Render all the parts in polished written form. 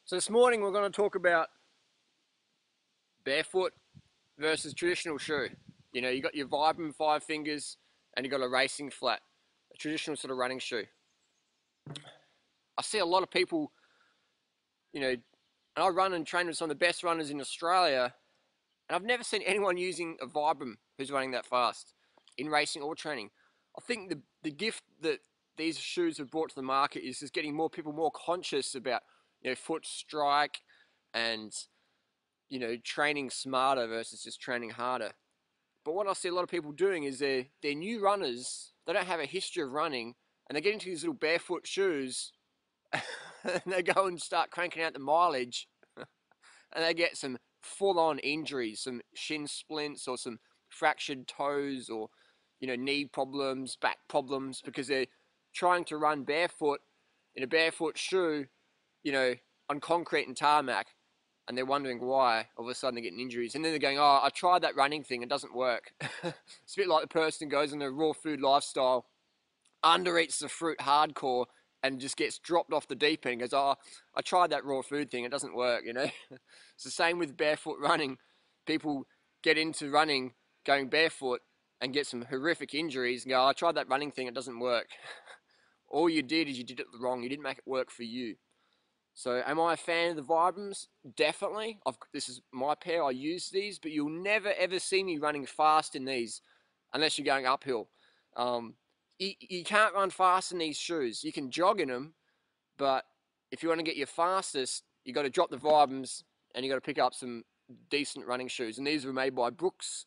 So this morning we're going to talk about barefoot versus traditional shoe. You know, you got your Vibram 5 fingers and you got a racing flat, a traditional sort of running shoe. I see a lot of people, and I run and train with some of the best runners in Australia, and I've never seen anyone using a Vibram who's running that fast in racing or training. I think the gift that these shoes have brought to the market is just getting more people more conscious about, foot strike and training smarter versus just training harder. But what I see a lot of people doing is they're new runners. They don't have a history of running, and they get into these little barefoot shoes, and they go and start cranking out the mileage, and they get some full-on injuries, some shin splints or some fractured toes or knee problems, back problems, because they're trying to run barefoot in a barefoot shoe, on concrete and tarmac. And they're wondering why all of a sudden they're getting injuries. And then they're going, oh, I tried that running thing, it doesn't work. It's a bit like the person who goes on a raw food lifestyle, undereats the fruit hardcore, and just gets dropped off the deep end and goes, oh, I tried that raw food thing, it doesn't work, It's the same with barefoot running. People get into running going barefoot and get some horrific injuries and go, oh, I tried that running thing, it doesn't work. All you did is you did it wrong, you didn't make it work for you. So am I a fan of the Vibrams? Definitely. This is my pair. I use these, but you'll never ever see me running fast in these unless you're going uphill. You can't run fast in these shoes. You can jog in them, but if you want to get your fastest, you got to drop the Vibrams and you got to pick up some decent running shoes. And these were made by Brooks,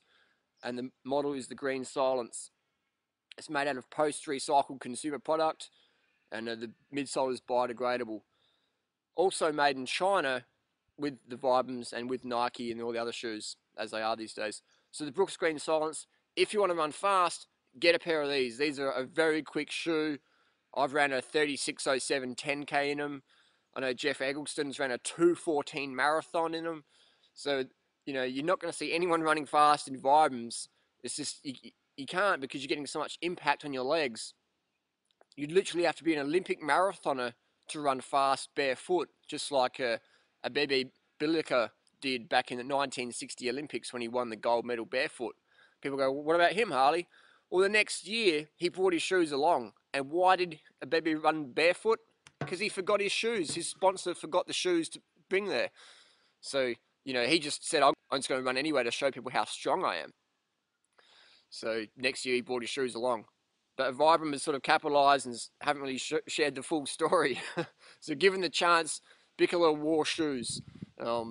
and the model is the Green Silence. It's made out of post-recycled consumer product, and the midsole is biodegradable. Also made in China with the Vibrams and with Nike and all the other shoes as they are these days. So the Brooks Green Silence, if you want to run fast, get a pair of these. These are a very quick shoe. I've ran a 36:07 10K in them. I know Jeff Eggleston's ran a 2:14 marathon in them. So, you're not going to see anyone running fast in Vibrams. It's just, you can't, because you're getting so much impact on your legs. You literally have to be an Olympic marathoner to run fast barefoot, just like a Bebe Bilica did back in the 1960 Olympics when he won the gold medal barefoot. People go, well, what about him, Harley? Well, the next year, he brought his shoes along. And why did Bebe run barefoot? Because he forgot his shoes. His sponsor forgot the shoes to bring there. So, he just said, I'm just going to run anyway to show people how strong I am. So next year, he brought his shoes along. But Vibram has sort of capitalised and haven't really shared the full story. So given the chance, Bickler wore shoes. But,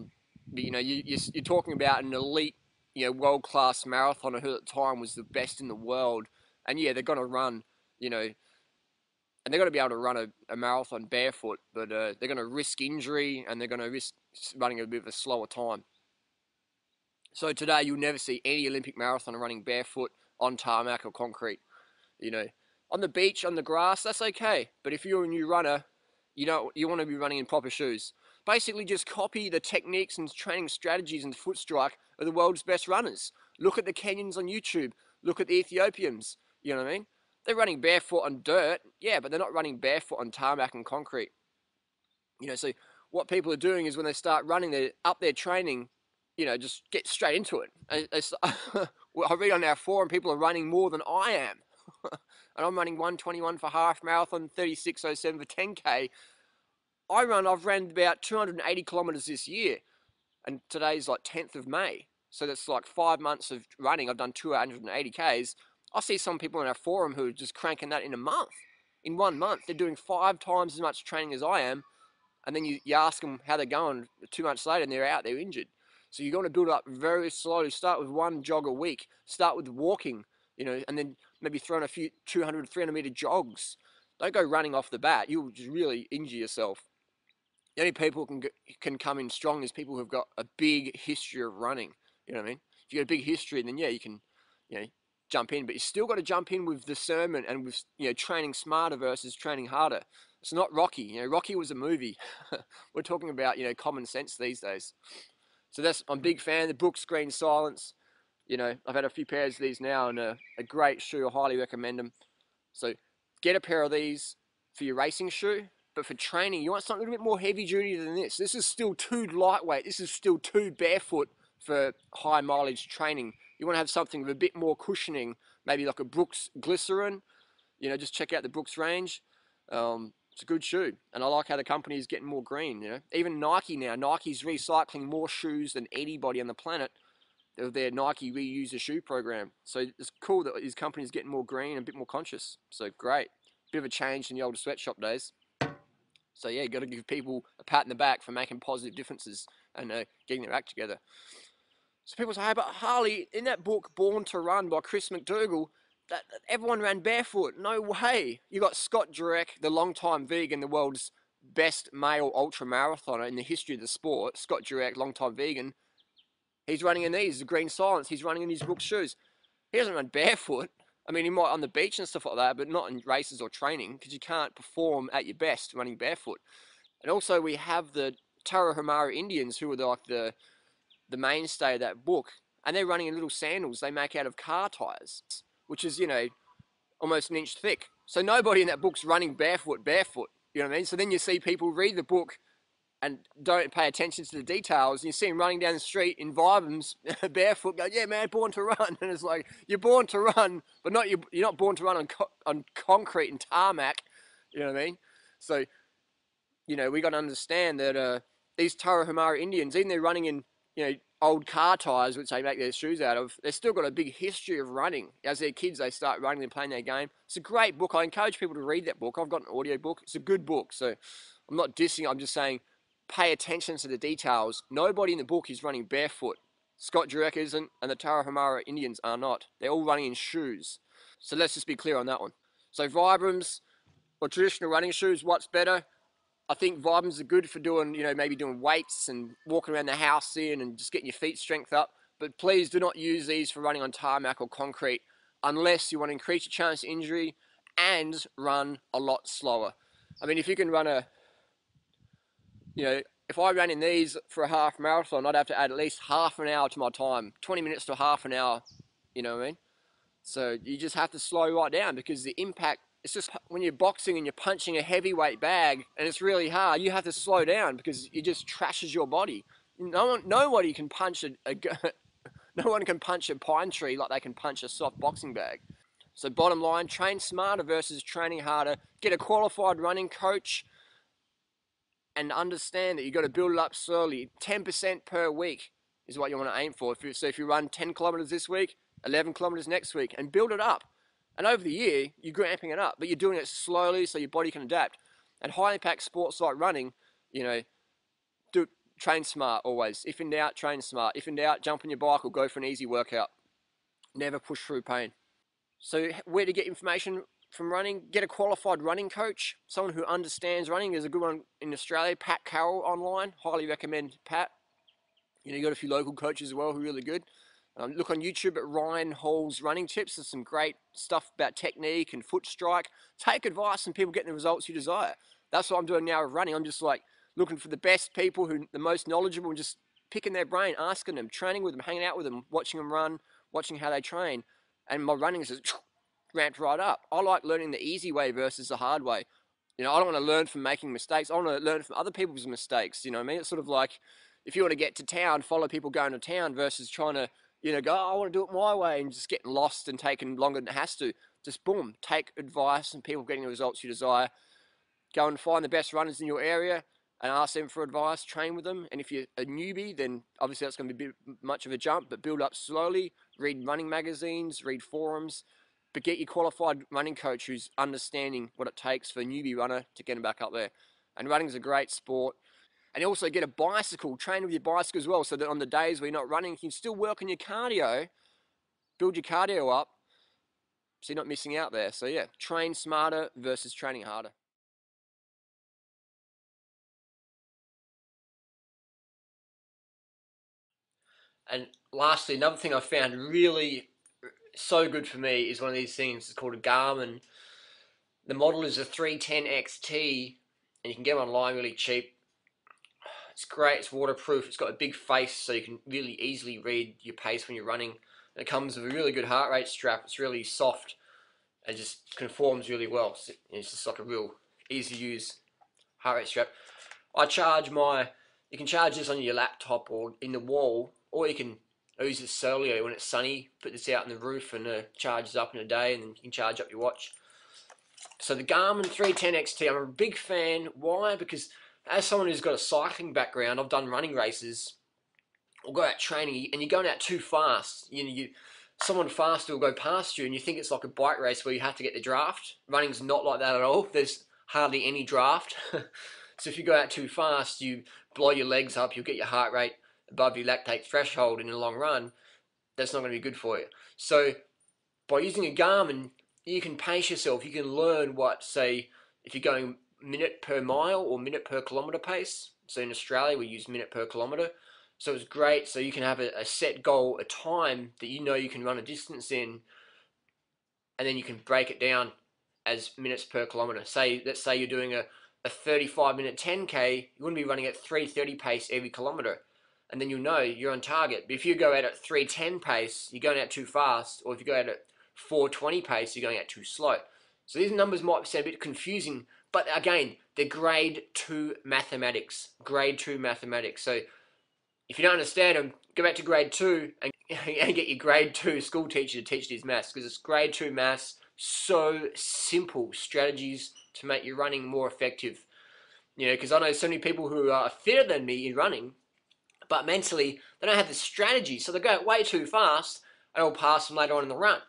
you're talking about an elite, world-class marathoner who at the time was the best in the world. And yeah, they're going to run, and they're going to be able to run a marathon barefoot, but they're going to risk injury and they're going to risk running a bit of a slower time. So today you'll never see any Olympic marathoner running barefoot on tarmac or concrete. On the beach, on the grass, that's okay. But if you're a new runner, you want to be running in proper shoes. Basically, just copy the techniques and training strategies and foot strike of the world's best runners. Look at the Kenyans on YouTube. Look at the Ethiopians. You know what I mean? They're running barefoot on dirt, yeah, but they're not running barefoot on tarmac and concrete. So what people are doing is when they start running, they're up there training, just get straight into it. I read on our forum, people are running more than I am. And I'm running 1:21 for half marathon, 36:07 for 10K. I've ran about 280 kilometers this year, and today's like 10th of May. So that's like 5 months of running. I've done 280 Ks. I see some people in our forum who are just cranking that in a month. In 1 month, they're doing 5 times as much training as I am. And then you ask them how they're going 2 months later and they're out, they're injured. So you're going to build up very slowly. Start with 1 jog a week. Start with walking, and then maybe throwing a few 200, 300 meter jogs. Don't go running off the bat. You'll just really injure yourself. The only people who can come in strong is people who've got a big history of running. You know what I mean? If you've got a big history, then yeah, you can, jump in. But you still got to jump in with discernment and with, training smarter versus training harder. It's not Rocky. Rocky was a movie. We're talking about, common sense these days. So I'm a big fan. The Brooks Green Silence. I've had a few pairs of these now, and a great shoe. I highly recommend them. So get a pair of these for your racing shoe. But for training, you want something a little bit more heavy duty than this. This is still too lightweight. This is still too barefoot for high mileage training. You want to have something with a bit more cushioning, maybe like a Brooks Glycerin. Just check out the Brooks range. It's a good shoe, and I like how the company is getting more green. Even Nike now. Nike's recycling more shoes than anybody on the planet of their Nike Reuse a Shoe program. So it's cool that his company's getting more green and a bit more conscious. So great. Bit of a change in the older sweatshop days. So yeah, you got to give people a pat in the back for making positive differences and getting their act together. So people say, hey, but Harley, in that book Born to Run by Chris McDougall, that everyone ran barefoot. No way. You got Scott Jurek, the longtime vegan, the world's best male ultra marathoner in the history of the sport. Scott Jurek, longtime vegan. He's running in these, the Green Silence. He's running in his Brooks shoes. He doesn't run barefoot. I mean, he might on the beach and stuff like that, but not in races or training because you can't perform at your best running barefoot. And also we have the Tarahumara Indians who are like the mainstay of that book, and they're running in little sandals they make out of car tires, which is, almost an inch thick. So nobody in that book's running barefoot. You know what I mean? So then you see people read the book and don't pay attention to the details, and you see them running down the street in Vibrams barefoot, go, yeah, man, born to run. And it's like, you're born to run, but you're not born to run on concrete and tarmac. You know what I mean? So, we got to understand that these Tarahumara Indians, even they're running in, old car tires, which they make their shoes out of, they've still got a big history of running. As they're kids, they start running and playing their game. It's a great book. I encourage people to read that book. I've got an audio book. It's a good book. So I'm not dissing. I'm just saying, pay attention to the details. Nobody in the book is running barefoot. Scott Jurek isn't, and the Tarahumara Indians are not. They're all running in shoes. So let's just be clear on that one. So Vibrams or traditional running shoes, what's better? I think Vibrams are good for doing, maybe doing weights and walking around the house in and just getting your feet strength up. But please do not use these for running on tarmac or concrete unless you want to increase your chance of injury and run a lot slower. I mean, if you can run if I ran in these for a half marathon, I'd have to add at least half an hour to my time, 20 minutes to half an hour, you know what I mean? So you just have to slow right down because the impact, it's just when you're boxing and you're punching a heavyweight bag and it's really hard, you have to slow down because it just trashes your body. Nobody can punch no one can punch a pine tree like they can punch a soft boxing bag. So bottom line, train smarter versus training harder. Get a qualified running coach and understand that you've got to build it up slowly. 10% per week is what you want to aim for. So if you run 10 kilometers this week, 11 kilometers next week, and build it up. And over the year, you're ramping it up, but you're doing it slowly so your body can adapt. And high impact sports like running, train smart always. If in doubt, train smart. If in doubt, jump on your bike or go for an easy workout. Never push through pain. So where to get information from running? Get a qualified running coach, someone who understands running. There's a good one in Australia, Pat Carroll online. Highly recommend Pat. You got a few local coaches as well who are really good. Look on YouTube at Ryan Hall's running tips. There's some great stuff about technique and foot strike. Take advice from people getting the results you desire. That's what I'm doing now with running. I'm just like looking for the best people who the most knowledgeable and just picking their brain, asking them, training with them, hanging out with them, watching them run, watching how they train. And my running is just ramped right up. I like learning the easy way versus the hard way. I don't want to learn from making mistakes. I want to learn from other people's mistakes. You know what I mean? It's sort of like if you want to get to town, follow people going to town versus trying to, go, oh, I want to do it my way and just getting lost and taking longer than it has to. Just boom, take advice and people getting the results you desire. Go and find the best runners in your area and ask them for advice, train with them. And if you're a newbie, then obviously that's going to be a bit much of a jump, but build up slowly, read running magazines, read forums, but get your qualified running coach who's understanding what it takes for a newbie runner to get them back up there. And running is a great sport. And also get a bicycle, train with your bicycle as well, so that on the days where you're not running, you can still work on your cardio, build your cardio up, so you're not missing out there. So yeah, train smarter versus training harder. And lastly, another thing I found really so good for me is one of these things. It's called a Garmin. The model is a 310 XT, and you can get it online really cheap. It's great, it's waterproof, it's got a big face so you can really easily read your pace when you're running. And it comes with a really good heart rate strap, it's really soft and just conforms really well. So it's just like a real easy to use heart rate strap. I charge you can charge this on your laptop or in the wall, or you can use this solely when it's sunny, put this out on the roof and it charges up in a day, and then you can charge up your watch. So the Garmin 310 XT, I'm a big fan. Why? Because as someone who's got a cycling background, I've done running races, or go out training, and you're going out too fast. Someone faster will go past you, and you think it's like a bike race where you have to get the draft. Running's not like that at all. There's hardly any draft. So if you go out too fast, you blow your legs up, you'll get your heart rate above your lactate threshold in the long run. That's not going to be good for you. So by using a Garmin, you can pace yourself. You can learn what, say, if you're going minute per mile or minute per kilometre pace. So in Australia, we use minute per kilometre. So it's great. So you can have a set goal, a time that you know you can run a distance in, and then you can break it down as minutes per kilometre. Let's say you're doing a 35-minute 10K, you wouldn't be running at 3:30 pace every kilometre, and then you'll know you're on target. But if you go out at 3:10 pace, you're going out too fast, or if you go out at 4:20 pace, you're going out too slow. So these numbers might sound a bit confusing, but again, they're grade 2 mathematics. Grade 2 mathematics. So if you don't understand them, go back to grade 2 and get your grade 2 school teacher to teach these maths, because it's grade 2 maths. So simple strategies to make your running more effective. Because I know so many people who are fitter than me in running, but mentally they don't have the strategy, so they go way too fast and I'll pass them later on in the run.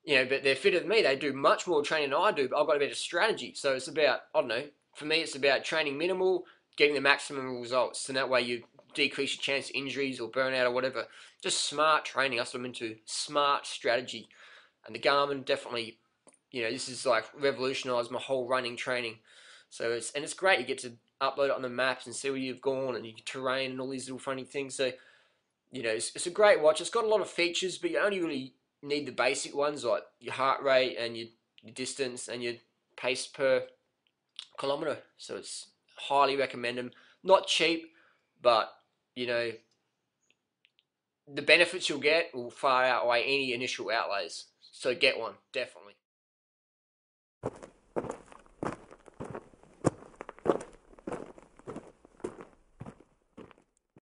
But they're fitter than me. They do much more training than I do, but I've got a better strategy. So it's about, I don't know, for me it's about training minimal, getting the maximum results, and that way you decrease your chance of injuries or burnout or whatever. Just smart training. That's what I'm into. Smart strategy. And the Garmin definitely, this is like revolutionised my whole running training. So it's great. You get to upload it on the maps and see where you've gone and your terrain and all these little funny things. So, it's a great watch. It's got a lot of features, but you only really need the basic ones like your heart rate and your distance and your pace per kilometre. So it's highly recommend them. Not cheap, but the benefits you'll get will far outweigh any initial outlays. So get one, definitely.